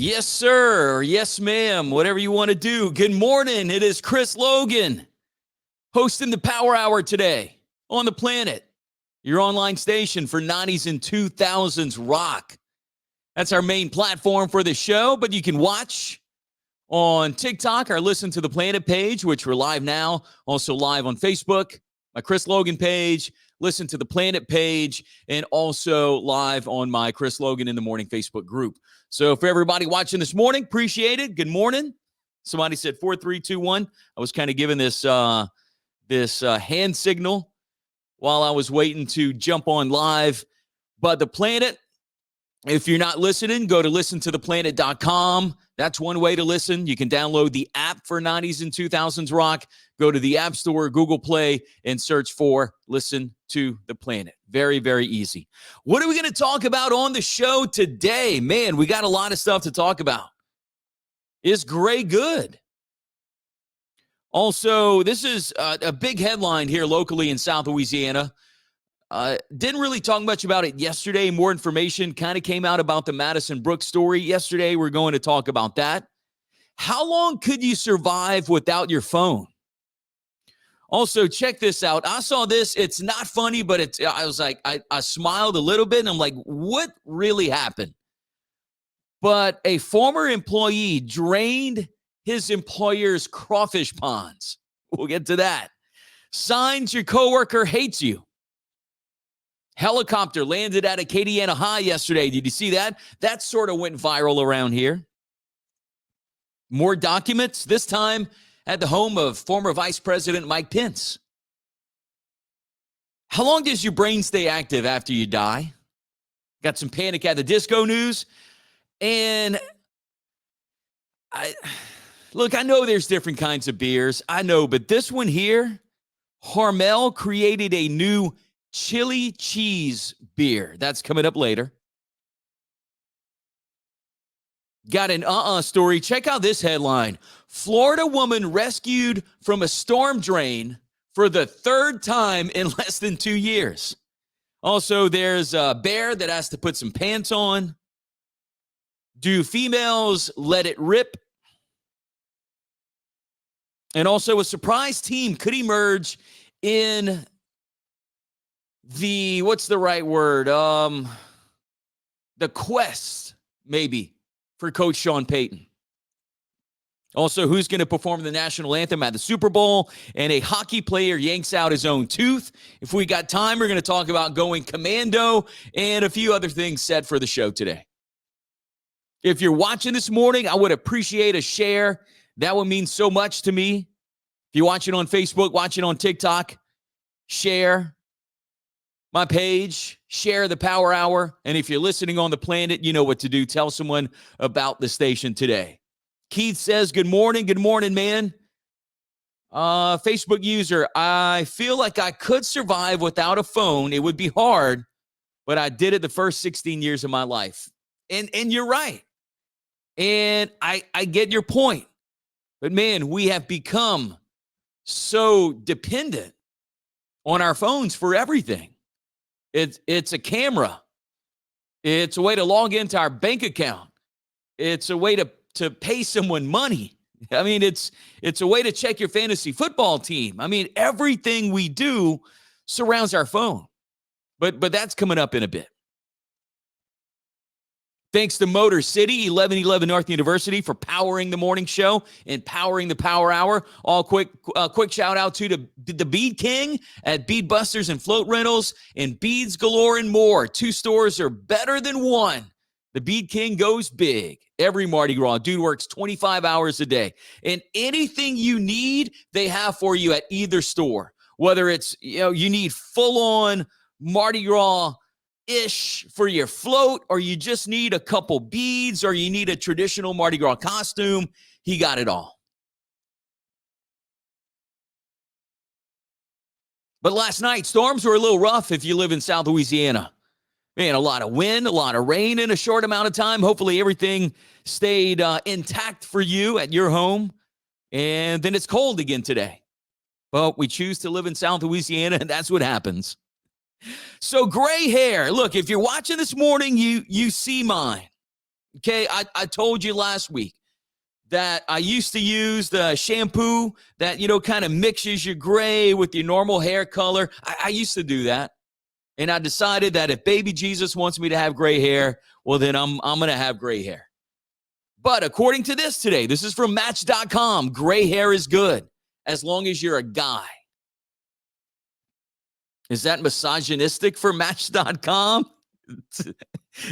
Yes, sir. Or yes, ma'am. Whatever you want to do. Good morning. It is Chris Logan hosting the Power Hour today on the Planet, your online station for 90s and 2000s rock. That's our main platform for the show, but you can watch on TikTok or listen to the Planet page, which we're live now, also live on Facebook, my Chris Logan page, listen to the Planet page, and also live on my Chris Logan in the Morning Facebook group. So for everybody watching this morning, appreciate it. Good morning. Somebody said 4, 3, 2, 1. I was kind of giving this hand signal while I was waiting to jump on live. But the Planet, if you're not listening, go to listentotheplanet.com. That's one way to listen. You can download the app for 90s and 2000s rock. Go to the App Store, Google Play, and search for Listen to the Planet. Very, very easy. What are we going to talk about on the show today? Man, we got a lot of stuff to talk about. Is Gray good? Also, this is a big headline here locally in South Louisiana. Didn't really talk much about it yesterday. More information kind of came out about the Madison Brooks story yesterday. We're going to talk about that. How long could you survive without your phone? Also, check this out. I saw this. It's not funny, but I was like, I smiled a little bit, and I'm like, what really happened? But a former employee drained his employer's crawfish ponds. We'll get to that. Signs your coworker hates you. Helicopter landed at Acadiana High yesterday. Did you see that? That sort of went viral around here. More documents, this time at the home of former Vice President Mike Pence. How long does your brain stay active after you die? Got some Panic at the Disco news. And I know there's different kinds of beers. I know, but this one here, Hormel created a new chili cheese beer. That's coming up later. Got an story. Check out this headline. Florida woman rescued from a storm drain for the third time in less than 2 years. Also, there's a bear that has to put some pants on. Do females let it rip? And also, a surprise team could emerge in the, what's the right word? The quest, maybe, for Coach Sean Payton. Also, who's going to perform the national anthem at the Super Bowl? And a hockey player yanks out his own tooth. If we got time, we're going to talk about going commando and a few other things set for the show today. If you're watching this morning, I would appreciate a share. That would mean so much to me. If you're watching on Facebook, watching on TikTok, share my page, share the Power Hour. And if you're listening on the Planet, you know what to do. Tell someone about the station today. Keith says, good morning, man. Facebook user, I feel like I could survive without a phone. It would be hard, but I did it the first 16 years of my life. And you're right. And I get your point. But man, we have become so dependent on our phones for everything. It's a camera. It's a way to log into our bank account. It's a way to pay someone money. I mean, it's a way to check your fantasy football team. I mean, everything we do surrounds our phone. But that's coming up in a bit. Thanks to Motor City, 1111 North University, for powering the morning show and powering the Power Hour. All quick shout out to the Bead King at Bead Busters and Float Rentals and Beads Galore and more. 2 stores are better than one. The Bead King goes big every Mardi Gras. Dude works 25 hours a day. And anything you need, they have for you at either store. Whether it's, you need full-on Mardi Gras-ish for your float, or you just need a couple beads, or you need a traditional Mardi Gras costume, he got it all. But last night, storms were a little rough if you live in South Louisiana. Man, a lot of wind, a lot of rain in a short amount of time. Hopefully everything stayed intact for you at your home. And then it's cold again today. Well, we choose to live in South Louisiana, and that's what happens. So gray hair. Look, if you're watching this morning, you see mine. Okay, I told you last week that I used to use the shampoo that, kind of mixes your gray with your normal hair color. I used to do that. And I decided that if baby Jesus wants me to have gray hair, well, then I'm going to have gray hair. But according to this today, this is from Match.com, gray hair is good as long as you're a guy. Is that misogynistic for Match.com?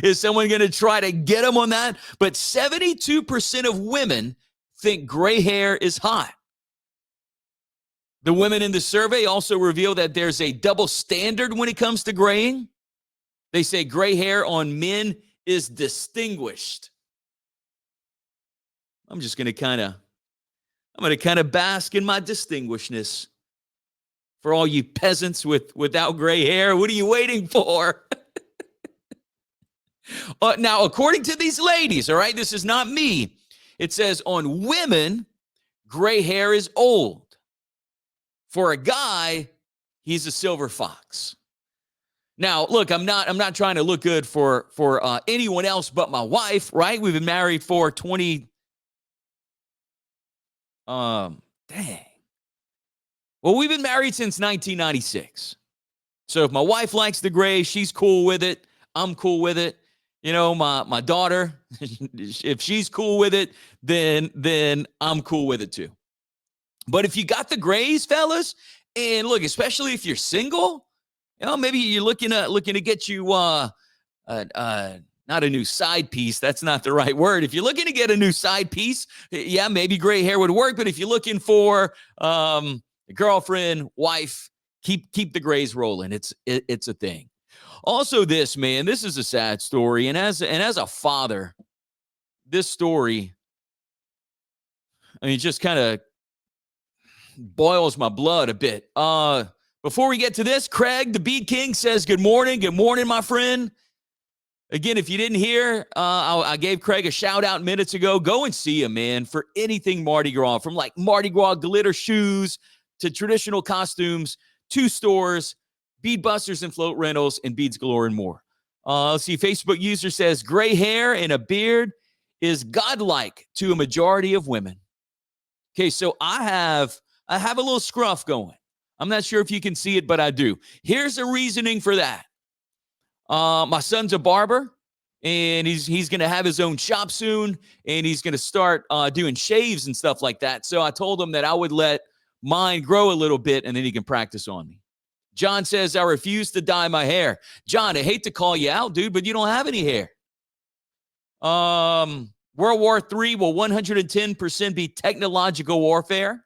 Is someone going to try to get them on that? But 72% of women think gray hair is hot. The women in the survey also reveal that there's a double standard when it comes to graying. They say gray hair on men is distinguished. I'm going to kind of bask in my distinguishedness. For all you peasants without gray hair, what are you waiting for? Now, according to these ladies, all right, this is not me. It says on women, gray hair is old. For a guy, he's a silver fox. Now, look, I'm not trying to look good for anyone else but my wife, right? We've been married for 20. Dang. Well, we've been married since 1996. So if my wife likes the gray, she's cool with it. I'm cool with it. My daughter, if she's cool with it, then I'm cool with it too. But if you got the grays, fellas, and look, especially if you're single, maybe you're looking to get you not a new side piece. That's not the right word. If you're looking to get a new side piece, yeah, maybe gray hair would work. But if you're looking for a girlfriend, wife, keep the grays rolling. It's a thing. Also, this is a sad story, and as a father, this story, just kind of boils my blood a bit. Before we get to this, Craig, the Beat King, says good morning. Good morning, my friend. Again, if you didn't hear, I gave Craig a shout out minutes ago. Go and see him, man, for anything Mardi Gras, from like Mardi Gras glitter shoes to traditional costumes, 2 stores, bead busters and float rentals, and beads galore and more. Let's see. Facebook user says gray hair and a beard is godlike to a majority of women. Okay, so I have a little scruff going. I'm not sure if you can see it, but I do. Here's the reasoning for that. My son's a barber, and he's going to have his own shop soon, and he's going to start doing shaves and stuff like that. So I told him that I would let mine grow a little bit, and then he can practice on me. John says, I refuse to dye my hair. John, I hate to call you out, dude, but you don't have any hair. World War III will 110% be technological warfare.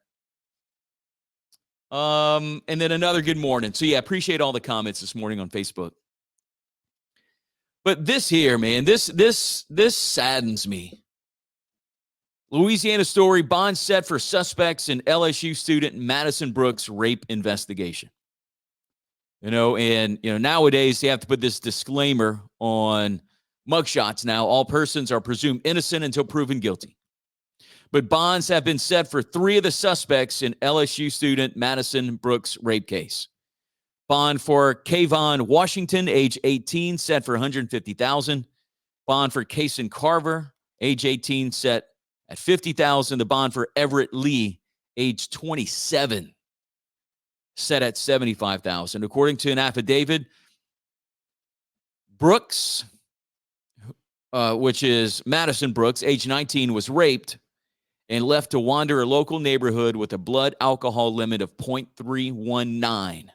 And then another good morning. So, yeah, appreciate all the comments this morning on Facebook. But this here, man, this saddens me. Louisiana story, bond set for suspects in LSU student Madison Brooks rape investigation. Nowadays they have to put this disclaimer on mugshots now. All persons are presumed innocent until proven guilty. But bonds have been set for 3 of the suspects in LSU student Madison Brooks rape case. Bond for Kayvon Washington, age 18, set for $150,000. Bond for Kason Carver, age 18, set at $50,000. The bond for Everett Lee, age 27, set at $75,000. According to an affidavit, Brooks, which is Madison Brooks, age 19, was raped and left to wander a local neighborhood with a blood alcohol limit of 0.319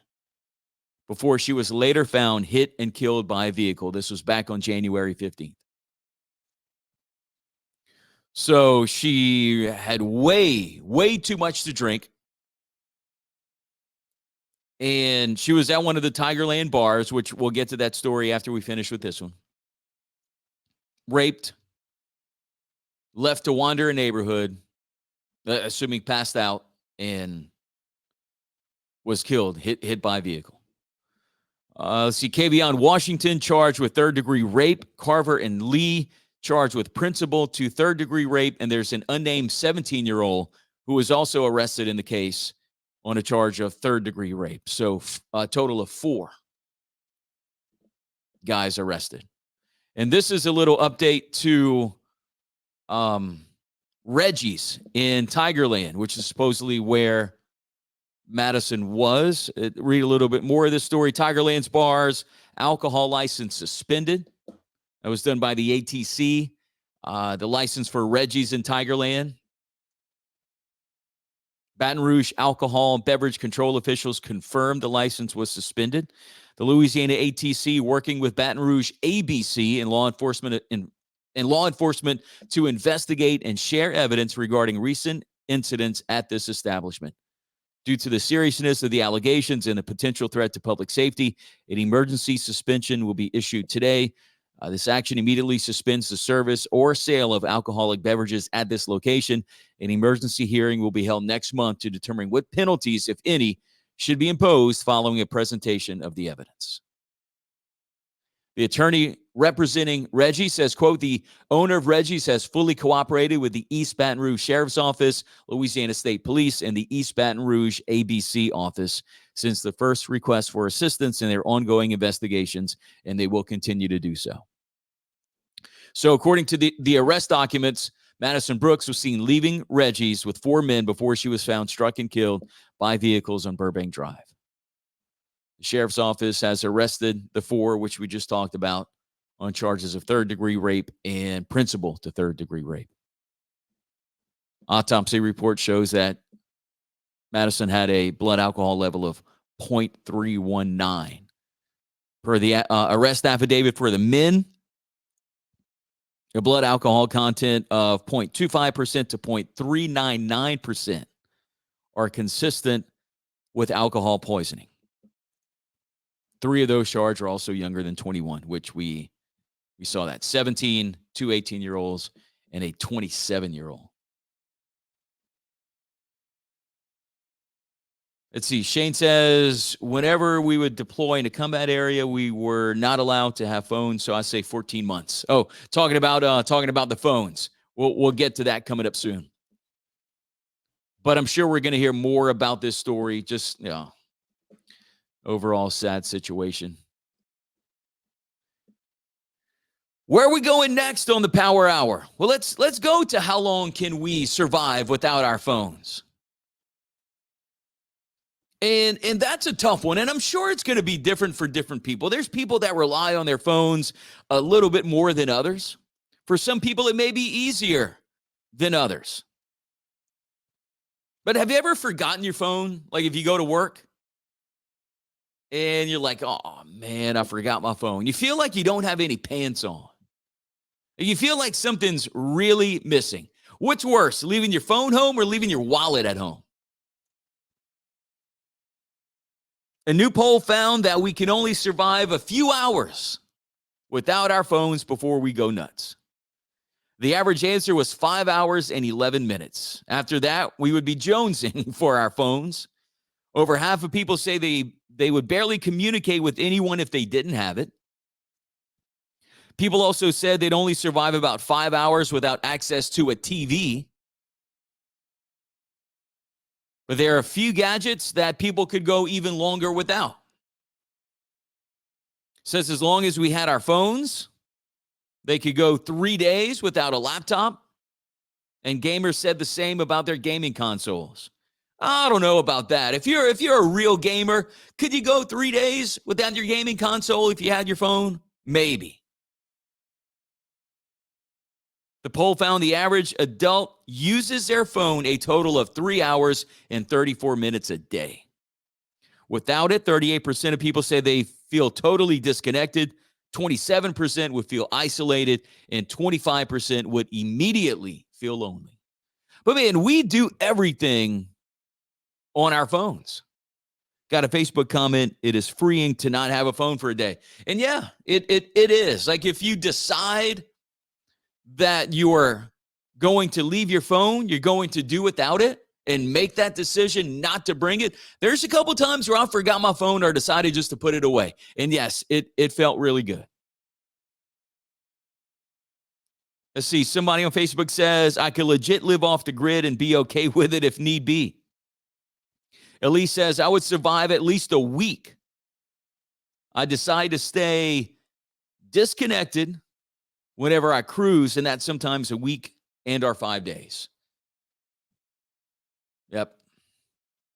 before she was later found hit and killed by a vehicle. This was back on January 15th. So she had way too much to drink. And she was at one of the Tigerland bars, which we'll get to that story after we finish with this one. Raped, left to wander a neighborhood, assuming passed out, and was killed, hit by a vehicle. Let's see, Kayvon Washington charged with 3rd-degree rape. Carver and Lee charged with principal to 3rd-degree rape. And there's an unnamed 17-year-old who was also arrested in the case on a charge of 3rd-degree rape. So a total of 4 guys arrested. And this is a little update to Reggie's in Tigerland, which is supposedly where Madison was. Read a little bit more of this story. Tigerland's bars, alcohol license suspended. That was done by the ATC. The license for Reggie's in Tigerland. Baton Rouge alcohol and beverage control officials confirmed the license was suspended. The Louisiana ATC, working with Baton Rouge ABC and law enforcement to investigate and share evidence regarding recent incidents at this establishment. Due to the seriousness of the allegations and the potential threat to public safety, an emergency suspension will be issued today. This action immediately suspends the service or sale of alcoholic beverages at this location. An emergency hearing will be held next month to determine what penalties, if any, should be imposed following a presentation of the evidence. The attorney representing Reggie says, quote, the owner of Reggie's has fully cooperated with the East Baton Rouge Sheriff's Office, Louisiana State Police, and the East Baton Rouge ABC office since the first request for assistance in their ongoing investigations, and they will continue to do so. So according to the arrest documents, Madison Brooks was seen leaving Reggie's with 4 men before she was found struck and killed by vehicles on Burbank Drive. The sheriff's office has arrested the 4, which we just talked about, on charges of third-degree rape and principal to third-degree rape. Autopsy report shows that Madison had a blood alcohol level of 0.319. Per the arrest affidavit for the men, a blood alcohol content of 0.25% to 0.399% are consistent with alcohol poisoning. 3 of those charged are also younger than 21, which we saw that. 17, 2 18-year-olds, and a 27-year-old. Let's see. Shane says, whenever we would deploy in a combat area, we were not allowed to have phones. So I say 14 months. Oh, talking about the phones. We'll get to that coming up soon. But I'm sure we're going to hear more about this story. Just, overall sad situation. Where are we going next on the Power Hour? Well, let's go to how long can we survive without our phones? And that's a tough one, and I'm sure it's going to be different for different people. There's people that rely on their phones a little bit more than others. For some people, it may be easier than others. But have you ever forgotten your phone? Like if you go to work and you're like, oh, man, I forgot my phone. You feel like you don't have any pants on. You feel like something's really missing. What's worse, leaving your phone home or leaving your wallet at home? A new poll found that we can only survive a few hours without our phones before we go nuts. The average answer was 5 hours and 11 minutes. After that, we would be jonesing for our phones. Over half of people say they would barely communicate with anyone if they didn't have it. People also said they'd only survive about 5 hours without access to a TV. But there are a few gadgets that people could go even longer without. It says as long as we had our phones, they could go 3 days without a laptop. And gamers said the same about their gaming consoles. I don't know about that. If you're a real gamer, could you go 3 days without your gaming console if you had your phone? Maybe. The poll found the average adult uses their phone a total of 3 hours and 34 minutes a day. Without it, 38% of people say they feel totally disconnected, 27% would feel isolated, and 25% would immediately feel lonely. But man, we do everything on our phones. Got a Facebook comment, it is freeing to not have a phone for a day. And yeah, it is. Like if you decide that you're going to leave your phone, you're going to do without it, and make that decision not to bring it. There's a couple times where I forgot my phone or decided just to put it away. And yes, it felt really good. Let's see, somebody on Facebook says, I could legit live off the grid and be okay with it if need be. Elise says, I would survive at least a week. I decide to stay disconnected whenever I cruise, and that's sometimes a week and or 5 days. Yep.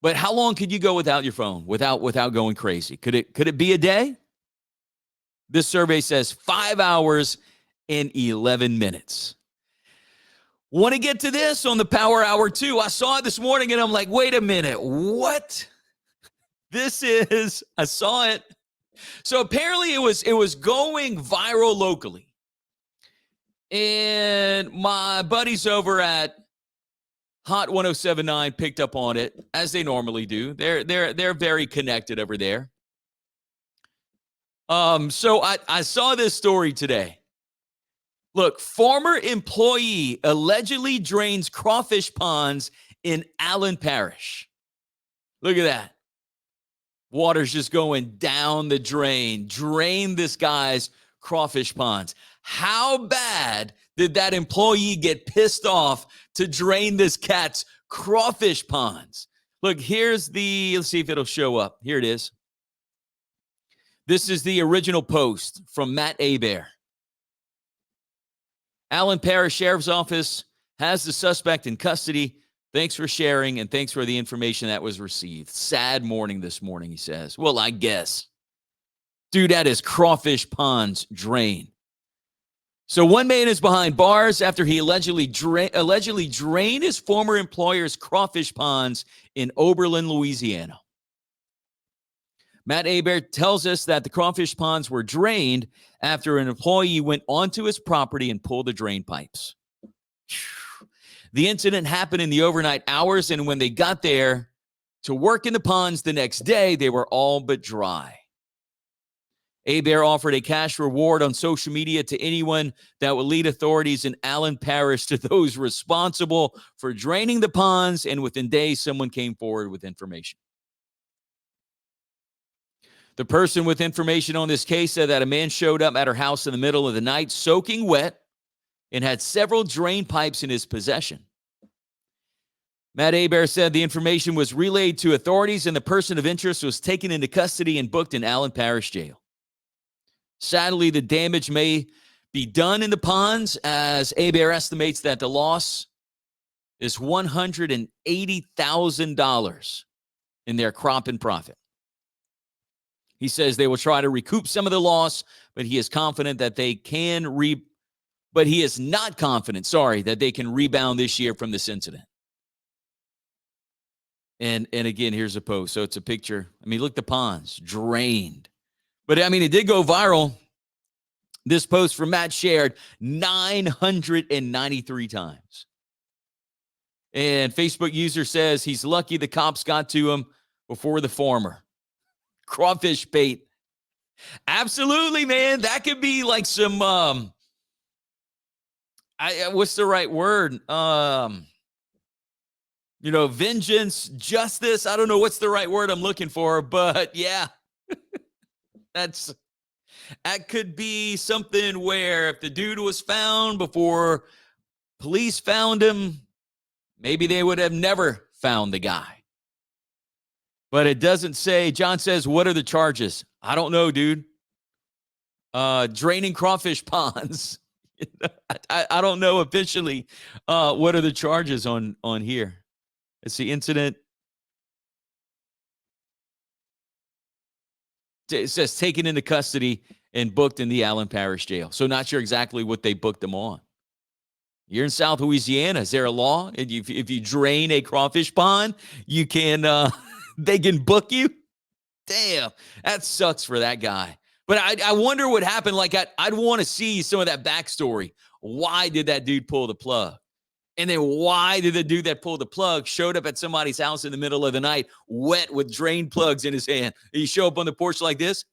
But how long could you go without your phone, without going crazy? Could it be a day? This survey says 5 hours and 11 minutes. Want to get to this on the Power Hour too. I saw it this morning and I'm like, wait a minute, what? I saw it. So apparently it was going viral locally. And my buddies over at Hot 1079 picked up on it, as they normally do. They're very connected over there. So I saw this story today. Look, former employee allegedly drains crawfish ponds in Allen Parish. Look at that. Water's just going down the drain. Drain this guy's crawfish ponds. How bad did that employee get pissed off to drain this cat's crawfish ponds? Look, let's see if it'll show up. Here it is. This is the original post from Matt Hebert. Allen Parish Sheriff's Office has the suspect in custody. Thanks for sharing, and thanks for the information that was received. Sad morning this morning, he says. Well, I guess. Dude, that is crawfish ponds drain. So one man is behind bars after he allegedly drained his former employer's crawfish ponds in Oberlin, Louisiana. Matt Hebert tells us that the crawfish ponds were drained after an employee went onto his property and pulled the drain pipes. The incident happened in the overnight hours, and when they got there to work in the ponds the next day, they were all but dry. Hebert offered a cash reward on social media to anyone that would lead authorities in Allen Parish to those responsible for draining the ponds, and within days, someone came forward with information. The person with information on this case said that a man showed up at her house in the middle of the night, soaking wet, and had several drain pipes in his possession. Matt Hebert said the information was relayed to authorities, and the person of interest was taken into custody and booked in Allen Parish Jail. Sadly, the damage may be done in the ponds, as Hebert estimates that the loss is $180,000 in their crop and profit. He says they will try to recoup some of the loss, but he is confident that they can but he is not confident, that they can rebound this year from this incident. And again, here's a post. So it's a picture. I mean, look, the ponds drained. But I mean, it did go viral. This post from Matt shared 993 times. And Facebook user says he's lucky the cops got to him before the former. Crawfish bait. Absolutely, man. That could be like some, what's the right word? Vengeance, justice. I don't know what's the right word I'm looking for, but yeah, that could be something where if the dude was found before police found him, maybe they would have never found the guy. But it doesn't say. John says, what are the charges? I don't know, dude. Draining crawfish ponds. I don't know officially what are the charges on here. It's the incident. It says taken into custody and booked in the Allen Parish Jail. So not sure exactly what they booked them on. You're in South Louisiana. Is there a law? If you drain a crawfish pond, you can they can book you? Damn, that sucks for that guy. But I wonder what happened. Like, I'd want to see some of that backstory. Why did that dude pull the plug? And then why did the dude that pulled the plug showed up at somebody's house in the middle of the night, wet with drain plugs in his hand? And you show up on the porch like this?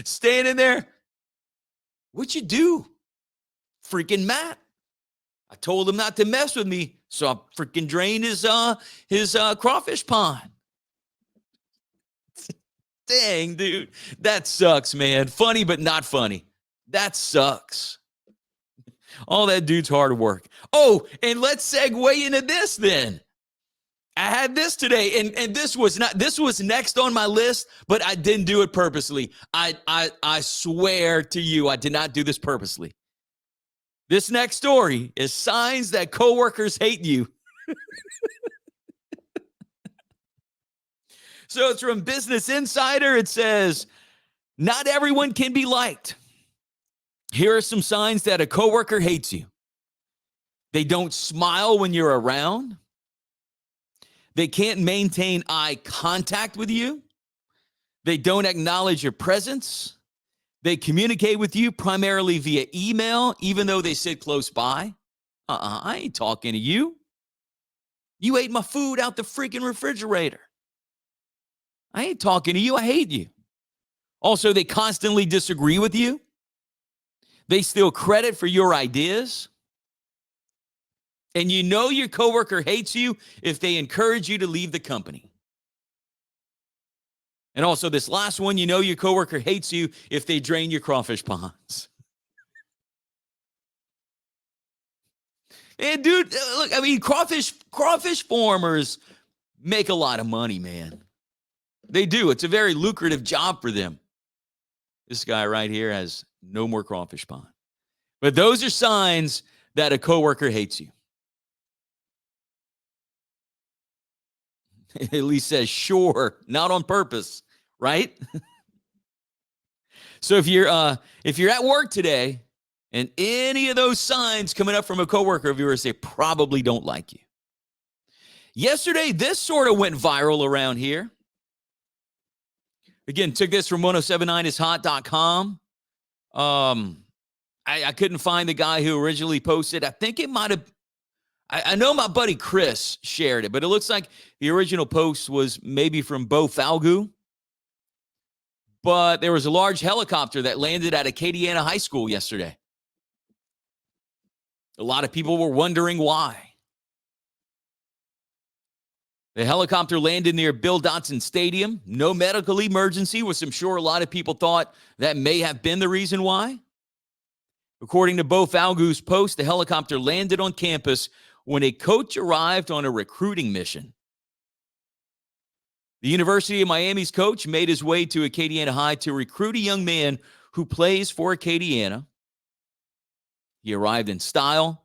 Standing there? What'd you do? Freaking Matt. I told him not to mess with me, so I freaking drained his crawfish pond. Dang, dude. That sucks, man. Funny, but not funny. That sucks. All that dude's hard work. Oh, and let's segue into this then. I had this today, and this was next on my list, but I didn't do it purposely. I swear to you, I did not do this purposely. This next story is signs that coworkers hate you. So it's from Business Insider. It says, not everyone can be liked. Here are some signs that a coworker hates you. They don't smile when you're around. They can't maintain eye contact with you. They don't acknowledge your presence. They communicate with you primarily via email, even though they sit close by. I ain't talking to you. You ate my food out the freaking refrigerator. I ain't talking to you. I hate you. Also, they constantly disagree with you. They steal credit for your ideas. And you know your coworker hates you if they encourage you to leave the company. And also this last one, you know your coworker hates you if they drain your crawfish ponds. And dude, look, I mean, crawfish farmers make a lot of money, man. They do. It's a very lucrative job for them. This guy right here has no more crawfish pond. But those are signs that a coworker hates you. At least says sure, not on purpose, right? So if you're at work today and any of those signs coming up from a coworker of yours, they probably don't like you. Yesterday, this sort of went viral around here. Again, took this from 1079ishot.com. I couldn't find the guy who originally posted. I think it might have. I know my buddy Chris shared it, but it looks like the original post was maybe from Bo Falgout. But there was a large helicopter that landed at Acadiana High School yesterday. A lot of people were wondering why. The helicopter landed near Bill Dotson Stadium. No medical emergency, which I'm sure a lot of people thought that may have been the reason why. According to Bo Falgout's post, the helicopter landed on campus when a coach arrived on a recruiting mission. The University of Miami's coach made his way to Acadiana High to recruit a young man who plays for Acadiana. He arrived in style.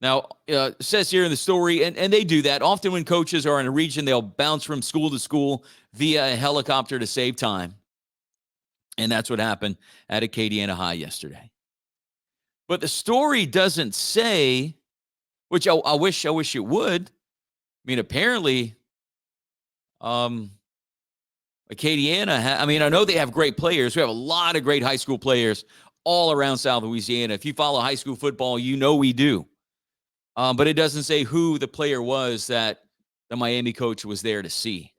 Now, it says here in the story, and they do that. Often when coaches are in a region, they'll bounce from school to school via a helicopter to save time. And that's what happened at Acadiana High yesterday. But the story doesn't say, which I wish it would. I mean, apparently, Acadiana, I know they have great players. We have a lot of great high school players all around South Louisiana. If you follow high school football, you know we do. But it doesn't say who the player was that the Miami coach was there to see.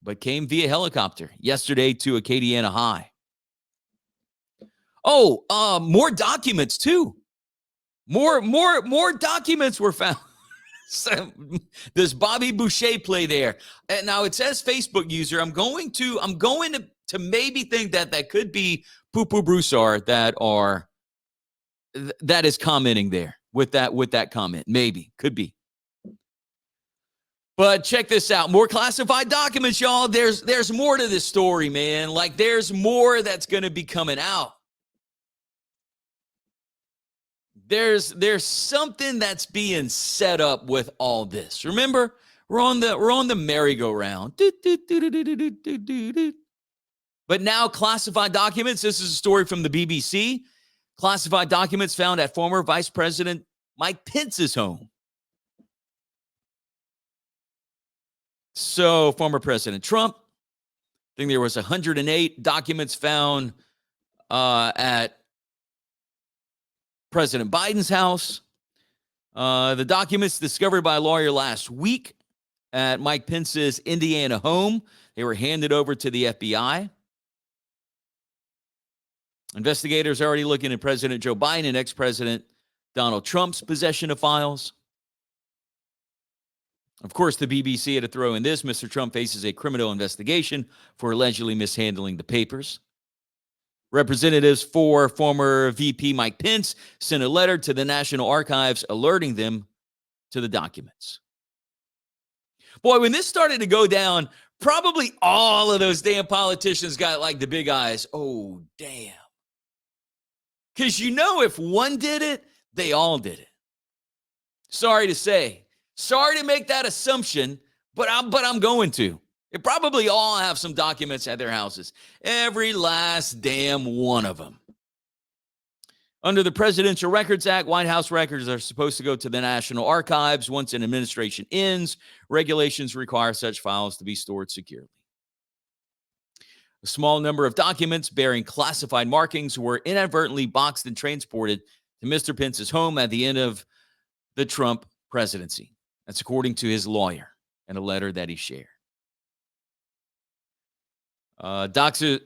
But came via helicopter yesterday to Acadiana High. Oh, more documents too. More documents were found. So, does Bobby Boucher play there? And now it says Facebook user. I'm going to maybe think that could be Poo Poo Broussard that is commenting there with that comment. Maybe could be. But check this out. More classified documents, y'all. There's more to this story, man. Like there's more that's going to be coming out. There's something that's being set up with all this. Remember, we're on the merry-go-round. But now classified documents. This is a story from the BBC. Classified documents found at former Vice President Mike Pence's home. So, former President Trump, I think there was 108 documents found at President Biden's house. The documents discovered by a lawyer last week at Mike Pence's Indiana home. They were handed over to the FBI. Investigators are already looking at President Joe Biden and ex-President Donald Trump's possession of files. Of course, the BBC had to throw in this. Mr. Trump faces a criminal investigation for allegedly mishandling the papers. Representatives for former VP Mike Pence sent a letter to the National Archives alerting them to the documents. Boy, when this started to go down, probably all of those damn politicians got like the big eyes. Oh, damn. Because if one did it, they all did it. Sorry to say. Sorry to make that assumption, but I'm going to. They probably all have some documents at their houses. Every last damn one of them. Under the Presidential Records Act, White House records are supposed to go to the National Archives once an administration ends. Regulations require such files to be stored securely. A small number of documents bearing classified markings were inadvertently boxed and transported to Mr. Pence's home at the end of the Trump presidency. That's according to his lawyer in a letter that he shared. According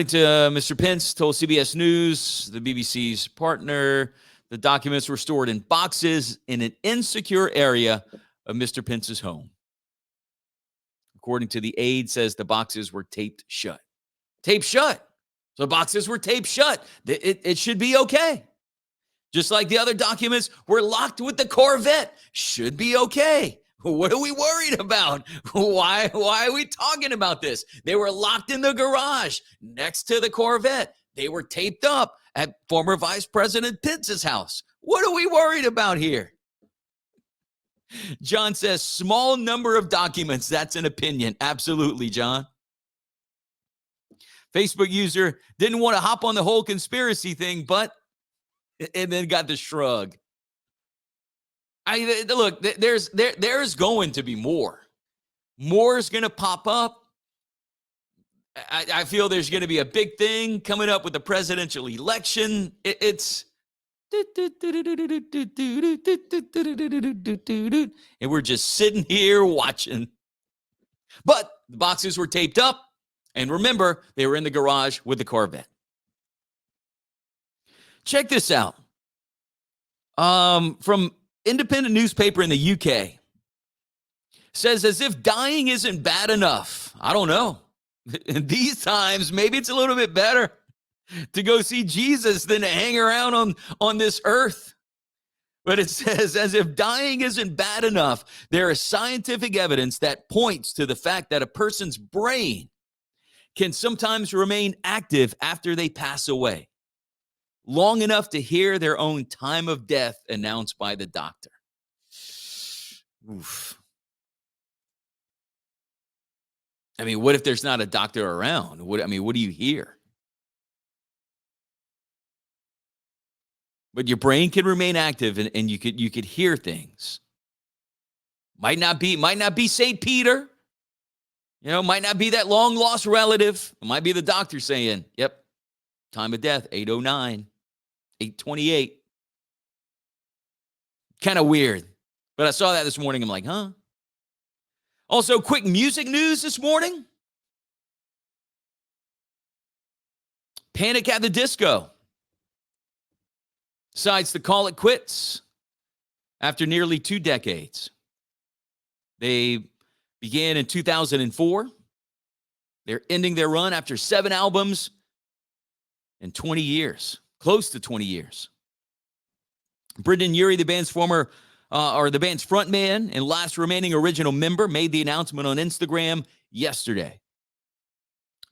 to Mr. Pence, told CBS News, the BBC's partner, the documents were stored in boxes in an insecure area of Mr. Pence's home. According to the aide, says the boxes were taped shut. Taped shut. So the boxes were taped shut. It should be okay. Just like the other documents were locked with the Corvette. Should be okay. What are we worried about? Why are we talking about this? They were locked in the garage next to the Corvette. They were taped up at former Vice President Pence's house. What are we worried about here? John says, small number of documents. That's an opinion. Absolutely, John. Facebook user didn't want to hop on the whole conspiracy thing, and then got the shrug. Look, there's going to be more. More is going to pop up. I feel there's going to be a big thing coming up with the presidential election. It's and we're just sitting here watching. But the boxes were taped up, and remember, they were in the garage with the Corvette. Check this out. From independent newspaper in the UK. Says, as if dying isn't bad enough. I don't know. In these times, maybe it's a little bit better to go see Jesus than to hang around on this earth. But it says, as if dying isn't bad enough, there is scientific evidence that points to the fact that a person's brain can sometimes remain active after they pass away, long enough to hear their own time of death announced by the doctor. Oof. I mean, what if there's not a doctor around? What do you hear? But your brain can remain active, and you could hear things. Might not be St. Peter. Might not be that long lost relative. It might be the doctor saying, yep, time of death, 8:09, 8:28. Kind of weird. But I saw that this morning. I'm like, huh? Also, quick music news this morning. Panic at the Disco decides to call it quits after nearly 2 decades. They began in 2004. They're ending their run after 7 albums in 20 years, close to 20 years. Brendan Urie, the band's frontman and last remaining original member, made the announcement on Instagram yesterday.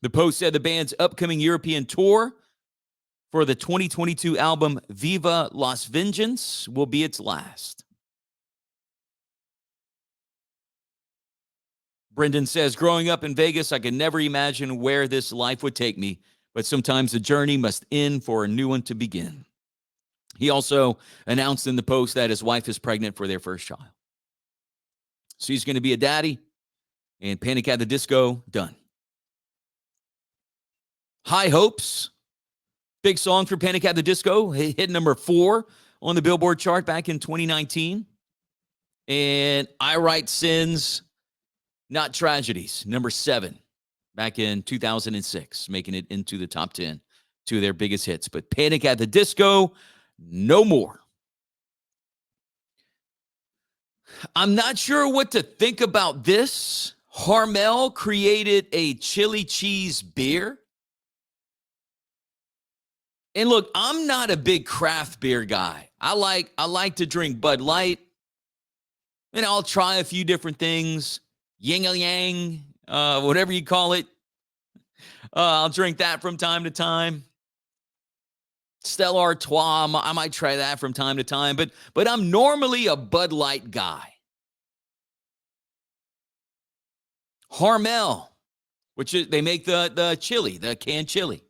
The post said the band's upcoming European tour for the 2022 album Viva Las Vengeance will be its last. Brendan says, growing up in Vegas, I could never imagine where this life would take me, but sometimes the journey must end for a new one to begin. He also announced in the post that his wife is pregnant for their first child. So he's going to be a daddy, and Panic at the Disco, done. High Hopes, big song for Panic at the Disco, hit number 4 on the Billboard chart back in 2019. And I Write Sins, Not Tragedies, number 7 back in 2006, making it into the top 10, 2 of their biggest hits. But Panic at the Disco, no more. I'm not sure what to think about this. Hormel created a chili cheese beer. And look, I'm not a big craft beer guy. I like to drink Bud Light. And I'll try a few different things. Yin or yang, whatever you call it. I'll drink that from time to time. Stella Artois, I might try that from time to time, but I'm normally a Bud Light guy. Hormel, which is, they make the chili, the canned chili.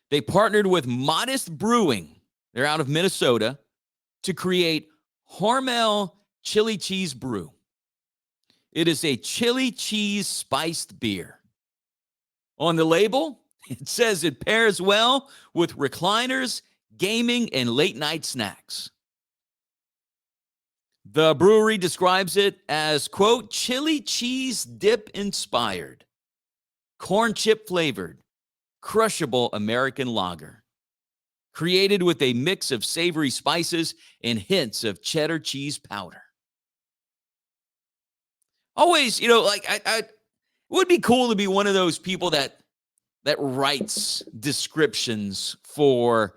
They partnered with Modest Brewing, they're out of Minnesota, to create Hormel Chili Cheese Brew. It is a chili cheese spiced beer. On the label, it says it pairs well with recliners, gaming, and late night snacks. The brewery describes it as, quote, chili cheese dip inspired, corn chip flavored, crushable American lager, created with a mix of savory spices and hints of cheddar cheese powder. Always, like it would be cool to be one of those people that writes descriptions for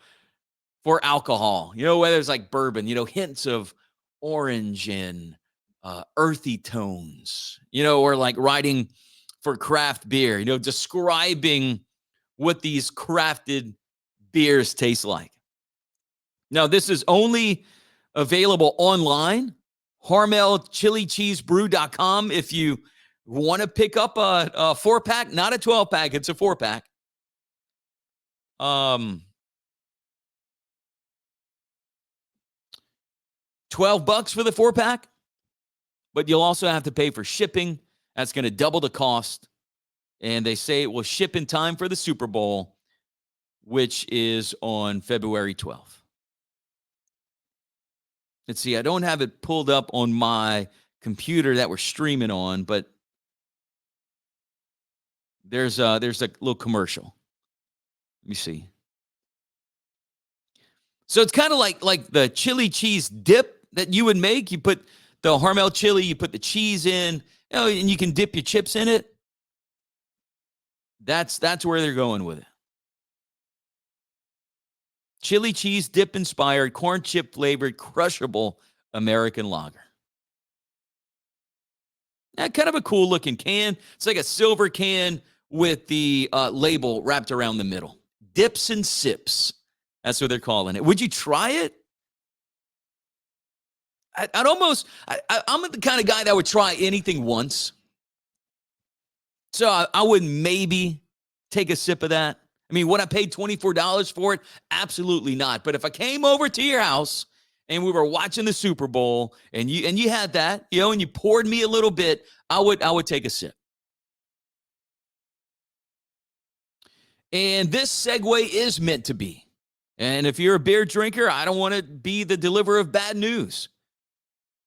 alcohol, whether it's like bourbon, hints of orange and earthy tones, or like writing for craft beer, describing what these crafted beers taste like. Now, this is only available online, HormelChiliCheeseBrew.com. If you want to pick up a 4-pack, not a 12-pack, it's a 4-pack. $12 for the 4-pack, but you'll also have to pay for shipping. That's going to double the cost. And they say it will ship in time for the Super Bowl, which is on February 12th. Let's see, I don't have it pulled up on my computer that we're streaming on, but there's a little commercial. Let me see. So it's kind of like the chili cheese dip that you would make. You put the Hormel chili, you put the cheese in, and you can dip your chips in it. That's where they're going with it. Chili cheese dip inspired, corn chip flavored, crushable American lager. Kind of a cool looking can. It's like a silver can with the label wrapped around the middle. Dips and sips. That's what they're calling it. Would you try it? I'm the kind of guy that would try anything once. So I would maybe take a sip of that. I mean, would I pay $24 for it? Absolutely not. But if I came over to your house and we were watching the Super Bowl and you had that, and you poured me a little bit, I would take a sip. And this segue is meant to be. And if you're a beer drinker, I don't want to be the deliverer of bad news.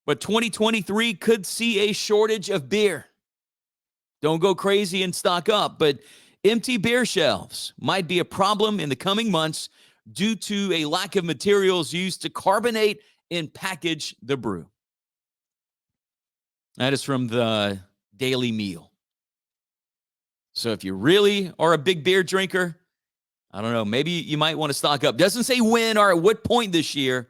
But 2023 could see a shortage of beer. Don't go crazy and stock up, but empty beer shelves might be a problem in the coming months due to a lack of materials used to carbonate and package the brew. That is from the Daily Meal. So if you really are a big beer drinker, I don't know, maybe you might want to stock up. Doesn't say when or at what point this year,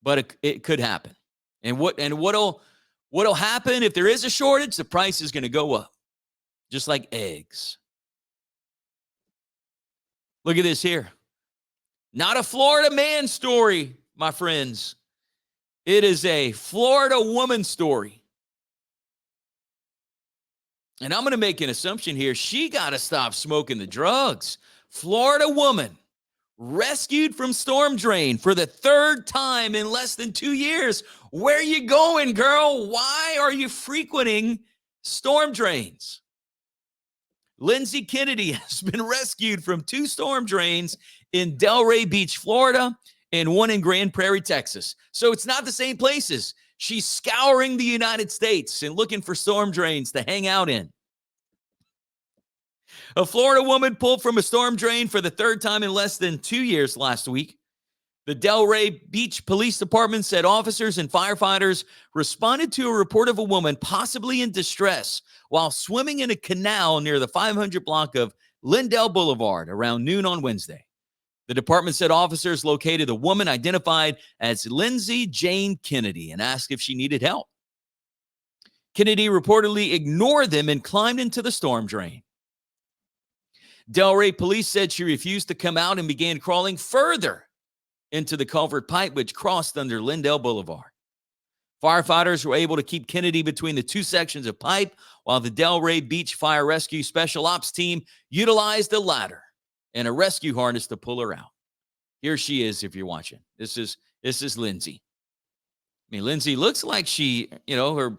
but it could happen. And what'll happen if there is a shortage? The price is going to go up, just like eggs. Look at this here. Not a Florida man story, my friends. It is a Florida woman story. And I'm going to make an assumption here. She got to stop smoking the drugs. Florida woman rescued from storm drain for the third time in less than 2 years. Where are you going, girl? Why are you frequenting storm drains? Lindsay Kennedy has been rescued from 2 storm drains in Delray Beach, Florida, and 1 in Grand Prairie, Texas. So it's not the same places. She's scouring the United States and looking for storm drains to hang out in. A Florida woman pulled from a storm drain for the third time in less than 2 years last week. The Delray Beach Police Department said officers and firefighters responded to a report of a woman possibly in distress while swimming in a canal near the 500 block of Lindell Boulevard around noon on Wednesday. The department said officers located the woman identified as Lindsay Jane Kennedy and asked if she needed help. Kennedy reportedly ignored them and climbed into the storm drain. Delray police said she refused to come out and began crawling further into the culvert pipe, which crossed under Lindell Boulevard. Firefighters were able to keep Kennedy between the two sections of pipe, while the Delray Beach Fire Rescue Special Ops team utilized a ladder and a rescue harness to pull her out. Here she is, if you're watching. This is Lindsay. I mean, Lindsay looks like she, her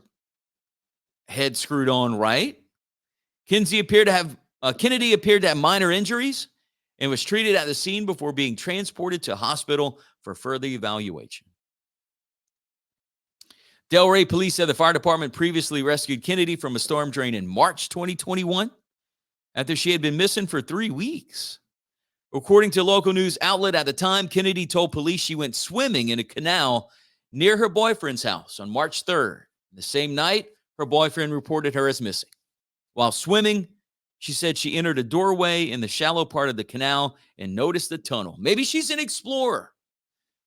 head screwed on right. Kennedy appeared to have minor injuries and was treated at the scene before being transported to hospital for further evaluation. Delray police said the fire department previously rescued Kennedy from a storm drain in March 2021 after she had been missing for 3 weeks. According to a local news outlet at the time, Kennedy told police she went swimming in a canal near her boyfriend's house on March 3rd. The same night, her boyfriend reported her as missing. While swimming, she said she entered a doorway in the shallow part of the canal and noticed a tunnel. Maybe she's an explorer.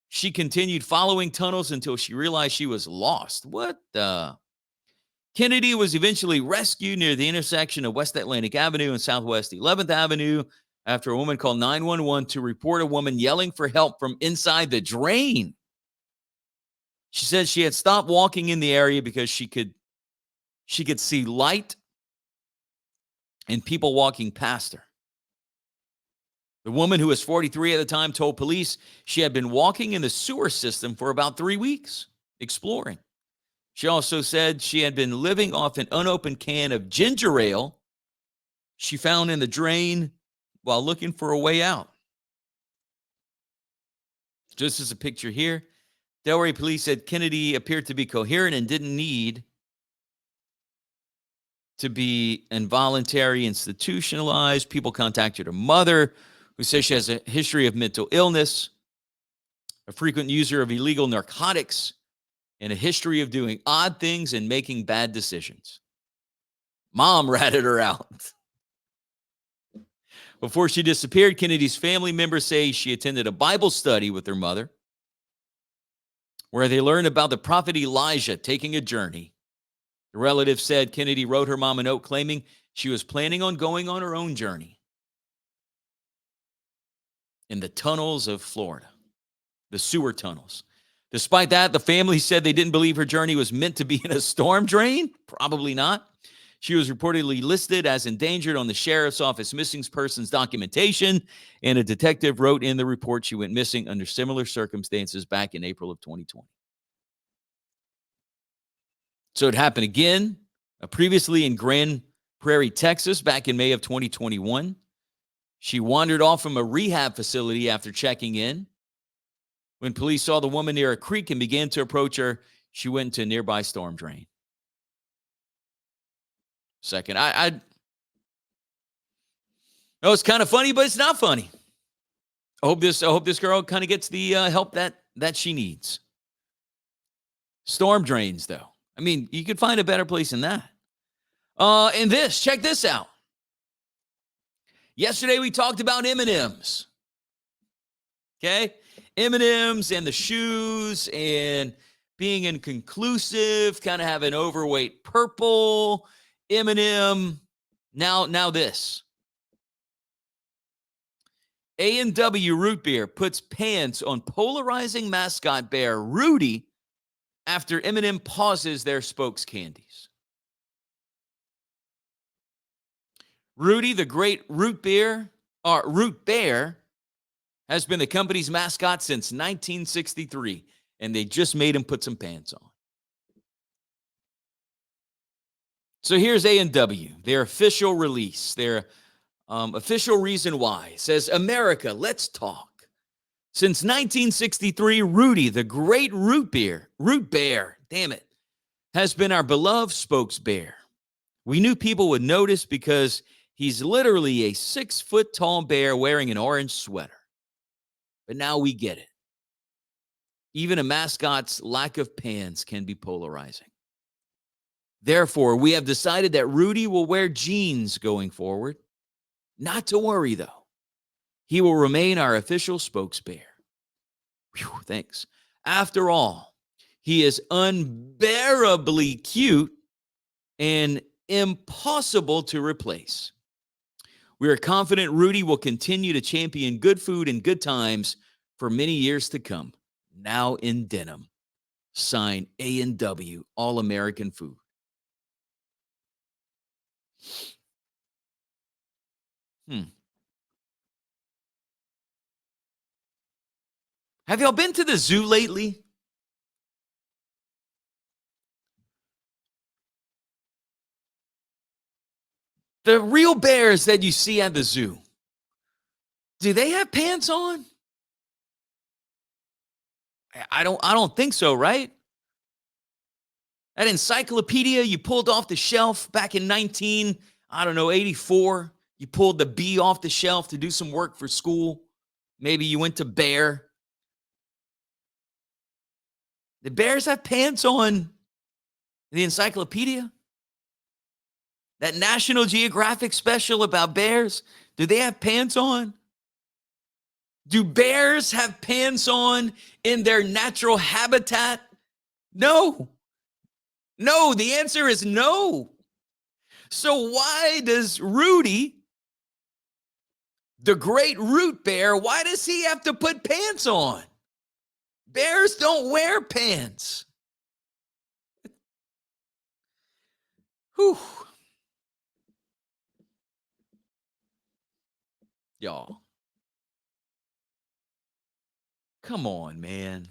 She continued following tunnels until she realized she was lost. What the? Kennedy was eventually rescued near the intersection of West Atlantic Avenue and Southwest 11th Avenue after a woman called 911 to report a woman yelling for help from inside the drain. She said she had stopped walking in the area because she could see light and people walking past her. The woman, who was 43 at the time, told police she had been walking in the sewer system for about 3 weeks, exploring. She also said she had been living off an unopened can of ginger ale she found in the drain while looking for a way out. Just as a picture here, Delray police said Kennedy appeared to be coherent and didn't need to be involuntary institutionalized. People contacted her mother, who says she has a history of mental illness, a frequent user of illegal narcotics, and a history of doing odd things and making bad decisions. Mom ratted her out. Before she disappeared, Kennedy's family members say she attended a Bible study with her mother, where they learned about the prophet Elijah taking a journey. The relative said Kennedy wrote her mom a note claiming she was planning on going on her own journey in the tunnels of Florida, the sewer tunnels. Despite that, the family said they didn't believe her journey was meant to be in a storm drain. Probably not. She was reportedly listed as endangered on the sheriff's office missing persons documentation, and a detective wrote in the report she went missing under similar circumstances back in April of 2020. So it happened again, previously in Grand Prairie, Texas, back in May of 2021. She wandered off from a rehab facility after checking in. When police saw the woman near a creek and began to approach her, she went into a nearby storm drain. Second, I know it's kind of funny, but it's not funny. I hope this girl kind of gets the help that she needs. Storm drains, though. I mean, you could find a better place than that. And check this out. Yesterday we talked about M&Ms. Okay? M&Ms and the shoes and being inconclusive, kind of having overweight purple M&M. Now this. A&W Root Beer puts pants on polarizing mascot bear Rudy after M&M pauses their spokes candies. Rudy, the great root bear, has been the company's mascot since 1963, and they just made him put some pants on. So here's A&W, their official release, their official reason why. It says, America, let's talk. Since 1963, Rudy, the great root bear, has been our beloved spokes bear. We knew people would notice because he's literally a 6-foot-tall bear wearing an orange sweater. But now we get it. Even a mascot's lack of pants can be polarizing. Therefore, we have decided that Rudy will wear jeans going forward. Not to worry, though. He will remain our official spokesbear. Thanks. After all, he is unbearably cute and impossible to replace. We are confident Rudy will continue to champion good food and good times for many years to come. Now in denim. Signed A&W, All-American Food. Have y'all been to the zoo lately? The real bears that you see at the zoo, do they have pants on? I don't think so, right? That encyclopedia you pulled off the shelf back in 84, you pulled the B off the shelf to do some work for school. Maybe you went to Bear. Did bears have pants on in the encyclopedia? That National Geographic special about bears, do they have pants on? Do bears have pants on in their natural habitat? No. No, the answer is no. So why does Rudy, the great root bear, why does he have to put pants on? Bears don't wear pants. Whew. Y'all. Come on, man.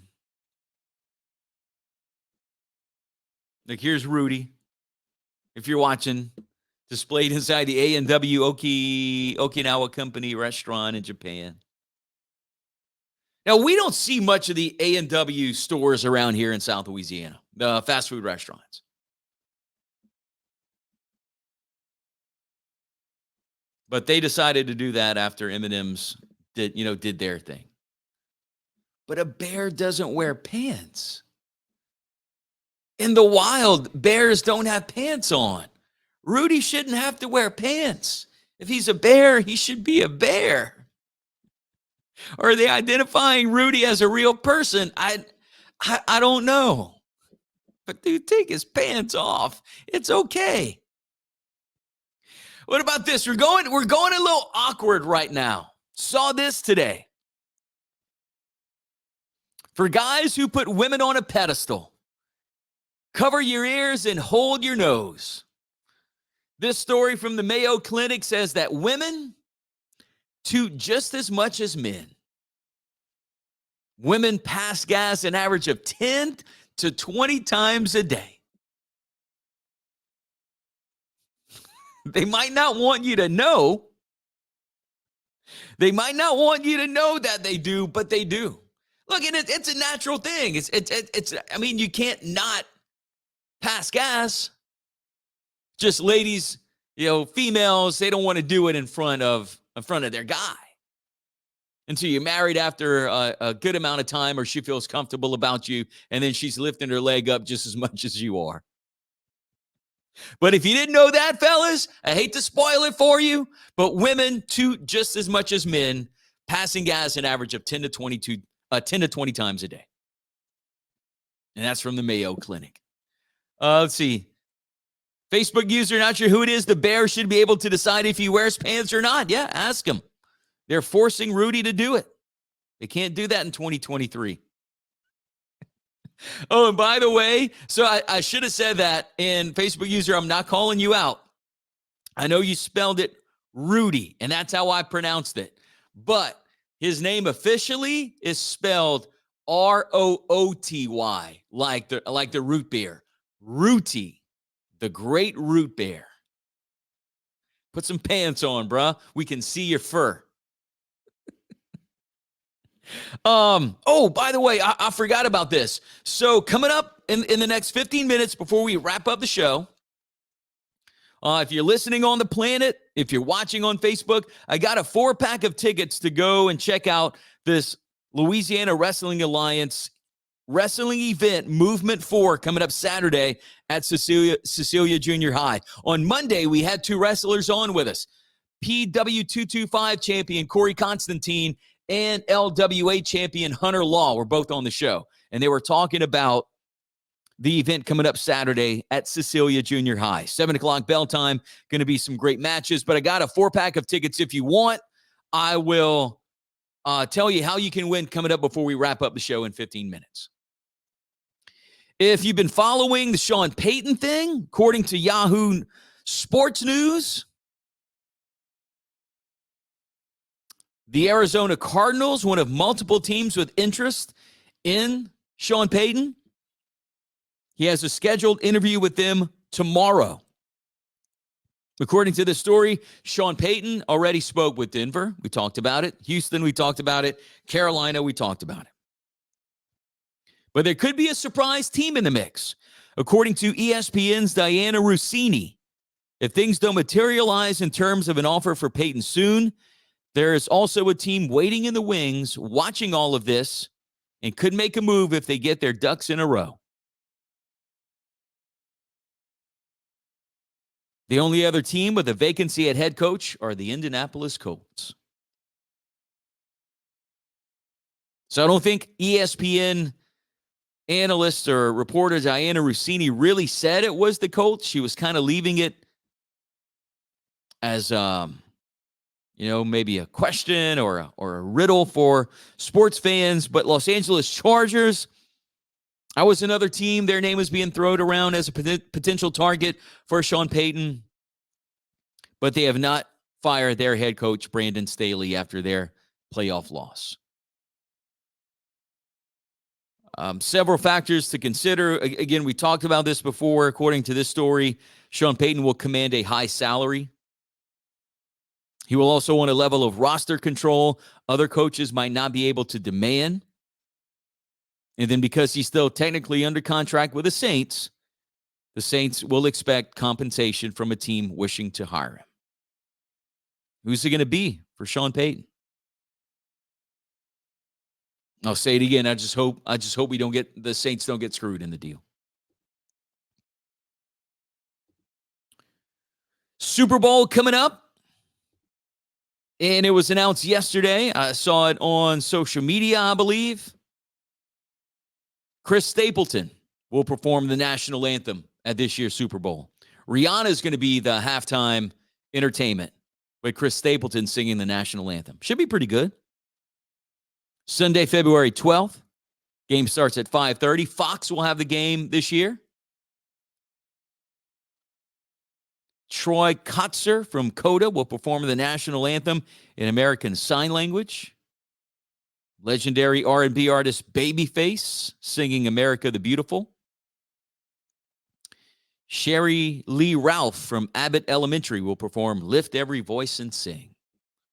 Like, here's Rudy. If you're watching, displayed inside the A&W Okinawa Company restaurant in Japan. Now, we don't see much of the A&W stores around here in South Louisiana, the fast food restaurants. But they decided to do that after M&M's did their thing. But a bear doesn't wear pants. In the wild, bears don't have pants on. Rudy shouldn't have to wear pants. If he's a bear, he should be a bear. Or are they identifying Rudy as a real person? I don't know. But dude, take his pants off. It's okay. What about this? We're going a little awkward right now. Saw this today. For guys who put women on a pedestal, cover your ears and hold your nose. This story from the Mayo Clinic says that women toot just as much as men. Women pass gas an average of 10 to 20 times a day. They might not want you to know. They might not want you to know that they do, but they do. Look, it's a natural thing. You can't not pass gas. Just ladies, females, they don't want to do it in front of their guy. Until you're married after a good amount of time, or she feels comfortable about you, and then she's lifting her leg up just as much as you are. But if you didn't know that, fellas, I hate to spoil it for you, but women toot just as much as men, passing gas an average of 10 to 20 times a day. And that's from the Mayo Clinic. Let's see. Facebook user, not sure who it is. The bear should be able to decide if he wears pants or not. Yeah, ask him. They're forcing Rudy to do it. They can't do that in 2023. Oh, and by the way, so I should have said that. And Facebook user, I'm not calling you out. I know you spelled it Rudy, and that's how I pronounced it. But his name officially is spelled Rooty, like the root beer. Rooty, the great root bear. Put some pants on, bruh. We can see your fur. By the way, I forgot about this. So coming up in the next 15 minutes before we wrap up the show, if you're listening on the planet, if you're watching on Facebook, I got a 4-pack of tickets to go and check out this Louisiana Wrestling Alliance wrestling event, Movement 4, coming up Saturday at Cecilia Junior High. On Monday, we had 2 wrestlers on with us. PW225 champion Corey Constantine and LWA champion Hunter Law were both on the show. And they were talking about the event coming up Saturday at Cecilia Junior High. 7 o'clock bell time. Going to be some great matches. But I got a 4-pack of tickets if you want. I will tell you how you can win coming up before we wrap up the show in 15 minutes. If you've been following the Sean Payton thing, according to Yahoo Sports News, the Arizona Cardinals, one of multiple teams with interest in Sean Payton, he has a scheduled interview with them tomorrow. According to this story, Sean Payton already spoke with Denver. We talked about it. Houston, we talked about it. Carolina, we talked about it. But there could be a surprise team in the mix. According to ESPN's Diana Rossini, if things don't materialize in terms of an offer for Payton soon, there is also a team waiting in the wings, watching all of this, and could make a move if they get their ducks in a row. The only other team with a vacancy at head coach are the Indianapolis Colts. So I don't think ESPN analyst or reporter Diana Rossini really said it was the Colts. She was kind of leaving it as, maybe a question or a riddle for sports fans. But Los Angeles Chargers, I was another team. Their name was being thrown around as a potential target for Sean Payton, but they have not fired their head coach, Brandon Staley, after their playoff loss. Several factors to consider. Again, we talked about this before. According to this story, Sean Payton will command a high salary. He will also want a level of roster control other coaches might not be able to demand. And then because he's still technically under contract with the Saints will expect compensation from a team wishing to hire him. Who's it going to be for Sean Payton? I'll say it again. I just hope the Saints don't get screwed in the deal. Super Bowl coming up. And it was announced yesterday. I saw it on social media, I believe. Chris Stapleton will perform the national anthem at this year's Super Bowl. Rihanna is going to be the halftime entertainment, with Chris Stapleton singing the national anthem. Should be pretty good. Sunday, February 12th. Game starts at 5:30. Fox will have the game this year. Troy Kotzer from Coda will perform the national anthem in American Sign Language. Legendary R&B artist Babyface singing America the Beautiful. Sherry Lee Ralph from Abbott Elementary will perform Lift Every Voice and Sing.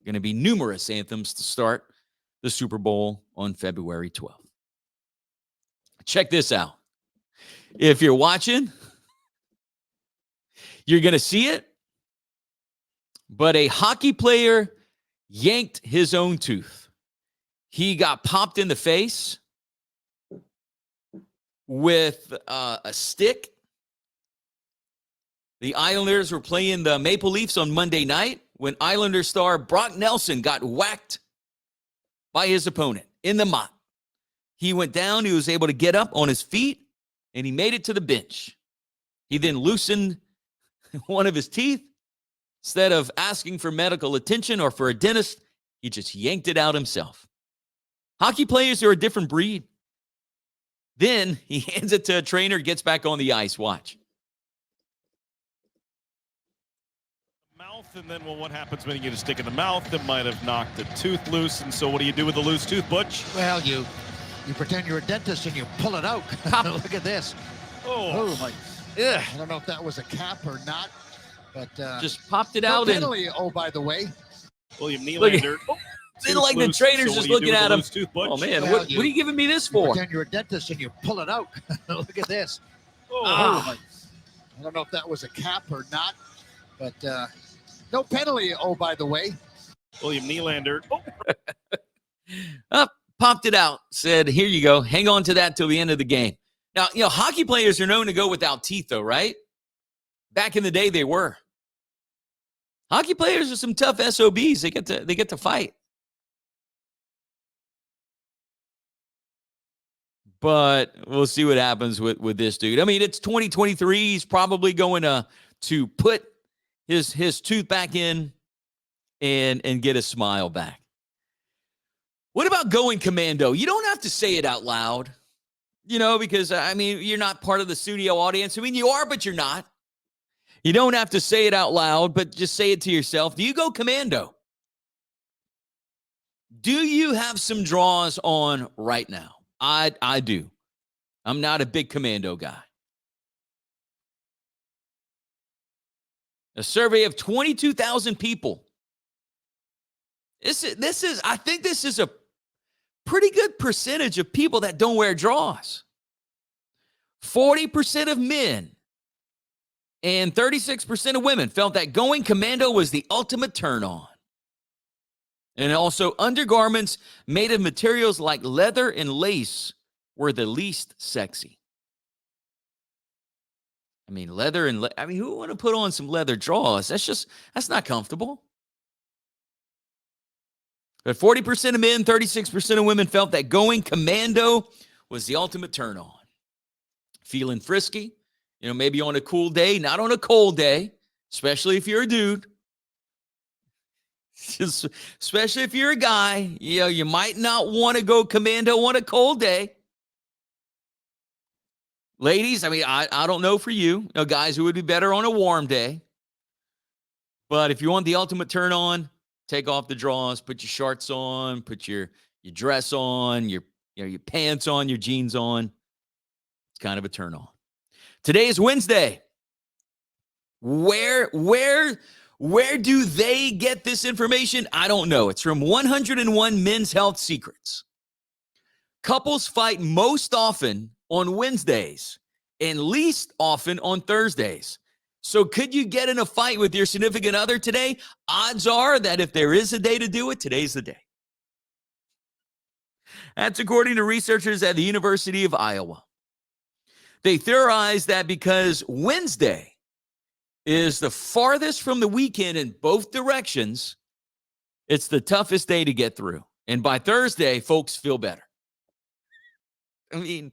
Going to be numerous anthems to start the Super Bowl on February 12th. Check this out. If you're watching, you're going to see it, but a hockey player yanked his own tooth. He got popped in the face with a stick. The Islanders were playing the Maple Leafs on Monday night when Islanders star Brock Nelson got whacked by his opponent in the mop. He went down. He was able to get up on his feet, and he made it to the bench. He then loosened one of his teeth. Instead of asking for medical attention or for a dentist, he just yanked it out himself. Hockey players are a different breed. Then he hands it to a trainer, gets back on the ice. Watch. Mouth, and then, well, what happens when you get a stick in the mouth that might have knocked a tooth loose? And so what do you do with the loose tooth, Butch? Well, you pretend you're a dentist and you pull it out. Look at this. Oh my. Yeah. I don't know if that was a cap or not, but just popped it no out. Penalty, by the way. William Nylander. Didn't like the trainer's just looking at him. Oh, man, well, what are you giving me this for? Pretend you're a dentist and you pull it out. Look at this. Oh. I don't know if that was a cap or not, but no penalty, by the way. William Nylander. Popped it out. Said, here you go. Hang on to that till the end of the game. Now, hockey players are known to go without teeth, though, right? Back in the day, they were. Hockey players are some tough SOBs. They get to fight. But we'll see what happens with this dude. I mean, it's 2023. He's probably going to put his tooth back in and get a smile back. What about going commando? You don't have to say it out loud, because, I mean, you're not part of the studio audience. I mean, you are, but you're not. You don't have to say it out loud, but just say it to yourself. Do you go commando? Do you have some draws on right now? I do. I'm not a big commando guy. A survey of 22,000 people. I think this is a pretty good percentage of people that don't wear draws. 40% of men and 36% of women felt that going commando was the ultimate turn on. And also, undergarments made of materials like leather and lace were the least sexy. I mean, leather and who would want to put on some leather draws? That's not comfortable. But 40% of men, 36% of women felt that going commando was the ultimate turn on. Feeling frisky, maybe on a cool day, not on a cold day, especially if you're a dude. Especially if you're a guy, you might not want to go commando on a cold day. Ladies, I mean, I don't know for you. Guys who would be better on a warm day. But if you want the ultimate turn on, take off the drawers, put your shorts on, put your dress on, your pants on, your jeans on. It's kind of a turn on. Today is Wednesday. Where do they get this information? I don't know. It's from 101 Men's Health Secrets. Couples fight most often on Wednesdays and least often on Thursdays. So could you get in a fight with your significant other today? Odds are that if there is a day to do it, today's the day. That's according to researchers at the University of Iowa. They theorized that because Wednesday is the farthest from the weekend in both directions, it's the toughest day to get through. And by Thursday, folks feel better. I mean,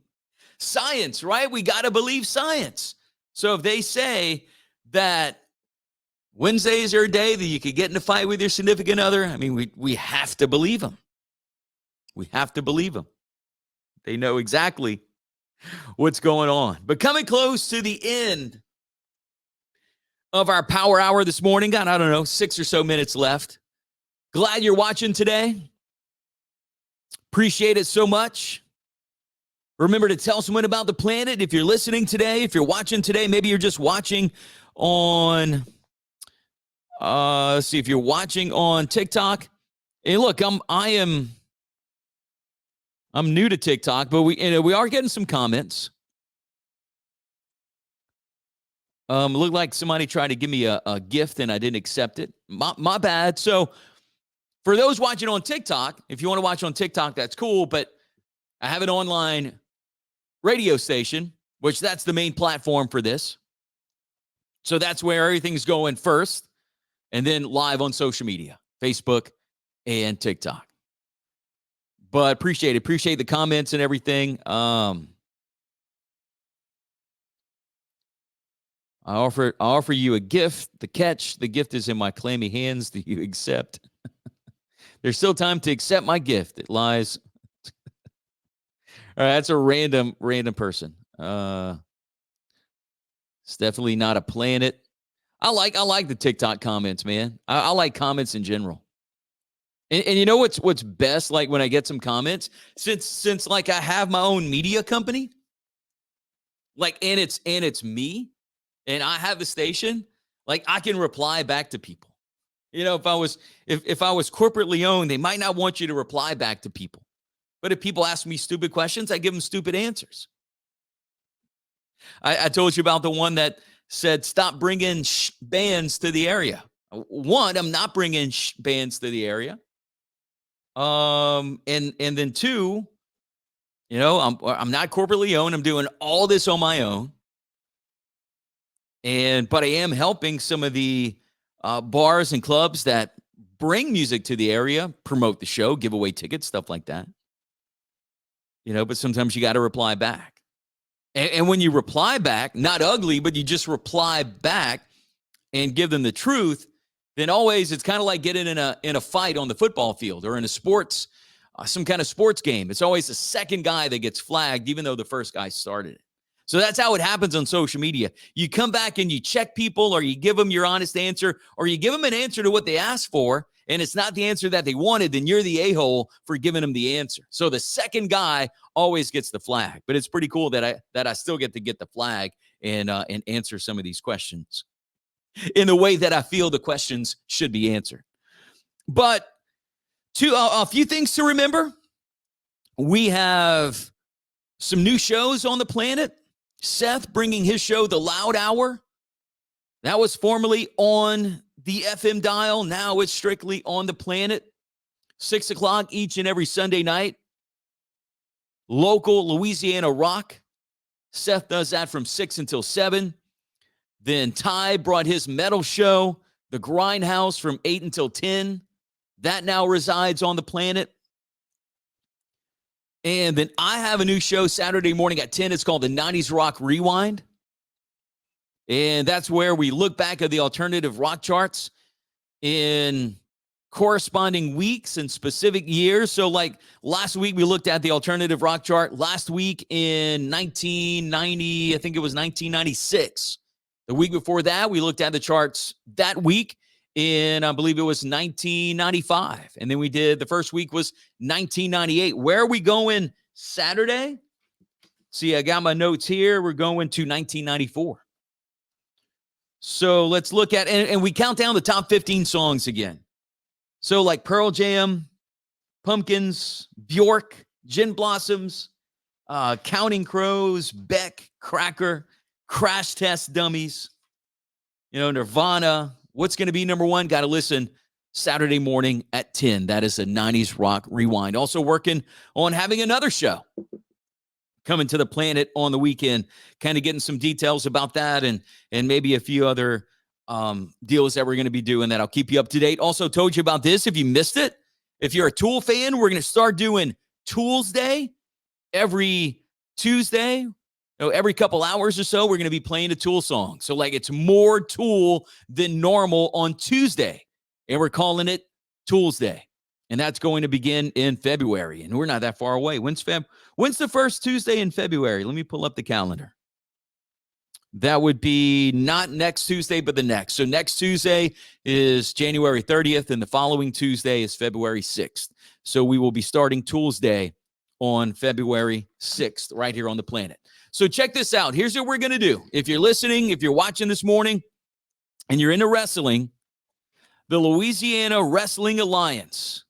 science, right? We got to believe science. So if they say that Wednesdays are a day that you could get in a fight with your significant other, I mean, we have to believe them. We have to believe them. They know exactly what's going on. But coming close to the end of our power hour this morning, got, 6 or so minutes left. Glad you're watching today. Appreciate it so much. Remember to tell someone about the planet. If you're listening today, if you're watching today, maybe you're just watching on, let's see, if you're watching on TikTok. Hey, look, I'm new to TikTok, but we are getting some comments. Looked like somebody tried to give me a gift and I didn't accept it. My bad. So for those watching on TikTok, if you want to watch on TikTok, that's cool. But I have an online radio station, which that's the main platform for this. So that's where everything's going first. And then live on social media, Facebook and TikTok. But appreciate the comments and everything. I offer you a gift. The gift is in my clammy hands. Do you accept? There's still time to accept my gift. It lies. All right, that's a random person. It's definitely not a planet. I like the TikTok comments, man. I like comments in general. And you know what's best? Like when I get some comments, since like I have my own media company, like and it's me, and I have the station, like I can reply back to people. If I was corporately owned, they might not want you to reply back to people. But if people ask me stupid questions, I give them stupid answers. I told you about the one that said, stop bringing bands to the area. One, I'm not bringing bands to the area. And then two, I'm not corporately owned. I'm doing all this on my own. But I am helping some of the bars and clubs that bring music to the area, promote the show, give away tickets, stuff like that. But sometimes you got to reply back. And when you reply back, not ugly, but you just reply back and give them the truth, then always it's kind of like getting in a fight on the football field or in a sports, some kind of sports game. It's always the second guy that gets flagged, even though the first guy started it. So that's how it happens on social media. You come back and you check people, or you give them your honest answer, or you give them an answer to what they asked for, and it's not the answer that they wanted, then you're the a-hole for giving them the answer. So the second guy always gets the flag. But it's pretty cool that I still get to get the flag and answer some of these questions in the way that I feel the questions should be answered. But a few things to remember. We have some new shows on the planet. Seth bringing his show, The Loud Hour. That was formerly on the FM dial. Now it's strictly on the planet. 6 o'clock each and every Sunday night. Local Louisiana rock. Seth does that from 6 until 7. Then Ty brought his metal show, The Grindhouse, from 8 until 10. That now resides on the planet. And then I have a new show Saturday morning at 10. It's called the 90s Rock Rewind. And that's where we look back at the alternative rock charts in corresponding weeks and specific years. So like last week, we looked at the alternative rock chart. Last week in 1990, I think it was 1996. The week before that, we looked at the charts that week in, I believe it was 1995. And then we did, the first week was 1998. Where are we going Saturday? See, I got my notes here. We're going to 1994. So let's look at, and we count down the top 15 songs again. So like Pearl Jam, Pumpkins, Bjork, Gin Blossoms, Counting Crows, Beck, Cracker, Crash Test Dummies, Nirvana. What's going to be number one? Got to listen Saturday morning at 10. That is the 90s Rock Rewind. Also working on having another show coming to the planet on the weekend, kind of getting some details about that and maybe a few other deals that we're going to be doing that I'll keep you up to date. Also told you about this. If you missed it, if you're a Tool fan, we're going to start doing Tools Day every Tuesday. Every couple hours or so, we're going to be playing a Tool song. So like it's more Tool than normal on Tuesday. And we're calling it Tools Day. And that's going to begin in February. And we're not that far away. When's the first Tuesday in February? Let me pull up the calendar. That would be not next Tuesday, but the next. So next Tuesday is January 30th, and the following Tuesday is February 6th. So we will be starting Tools Day on February 6th, right here on the planet. So check this out. Here's what we're going to do. If you're listening, if you're watching this morning, and you're into wrestling, the Louisiana Wrestling Alliance,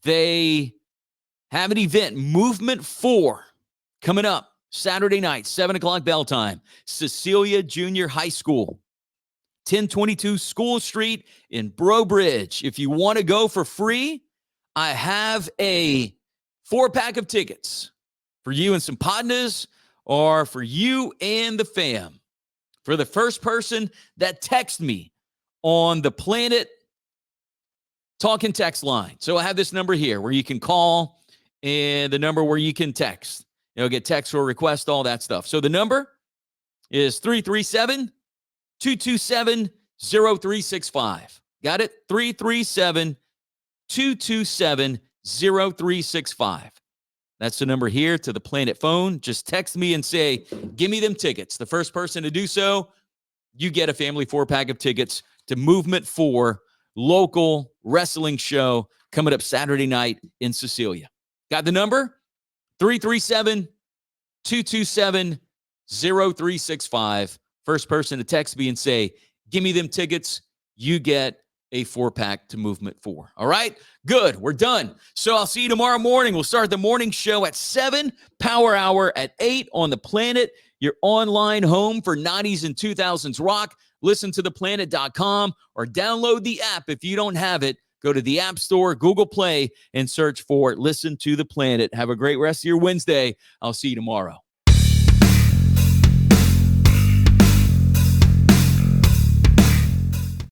they have an event, Movement 4, coming up Saturday night, 7 o'clock bell time, Cecilia Junior High School, 1022 School Street in Breaux Bridge. If you want to go for free, I have a 4-pack of tickets for you and some partners, or for you and the fam. For the first person that texts me on the Planet Talk and Text line. So I have this number here where you can call, and the number where you can text. Get text or request, all that stuff. So the number is 337-227-0365. Got it? 337-227-0365. That's the number here to the Planet phone. Just text me and say, give me them tickets. The first person to do so, you get a family 4-pack of tickets to Movement 4, local wrestling show coming up Saturday night in Cecilia. Got the number? 337-227-0365. First person to text me and say, give me them tickets, you get a 4-pack to Movement 4. All right? Good. We're done. So I'll see you tomorrow morning. We'll start the morning show at 7, Power Hour at 8 on the Planet, your online home for 90s and 2000s rock. Listen to theplanet.com or download the app. If you don't have it, go to the App Store, Google Play, and search for Listen to the Planet. Have a great rest of your Wednesday. I'll see you tomorrow.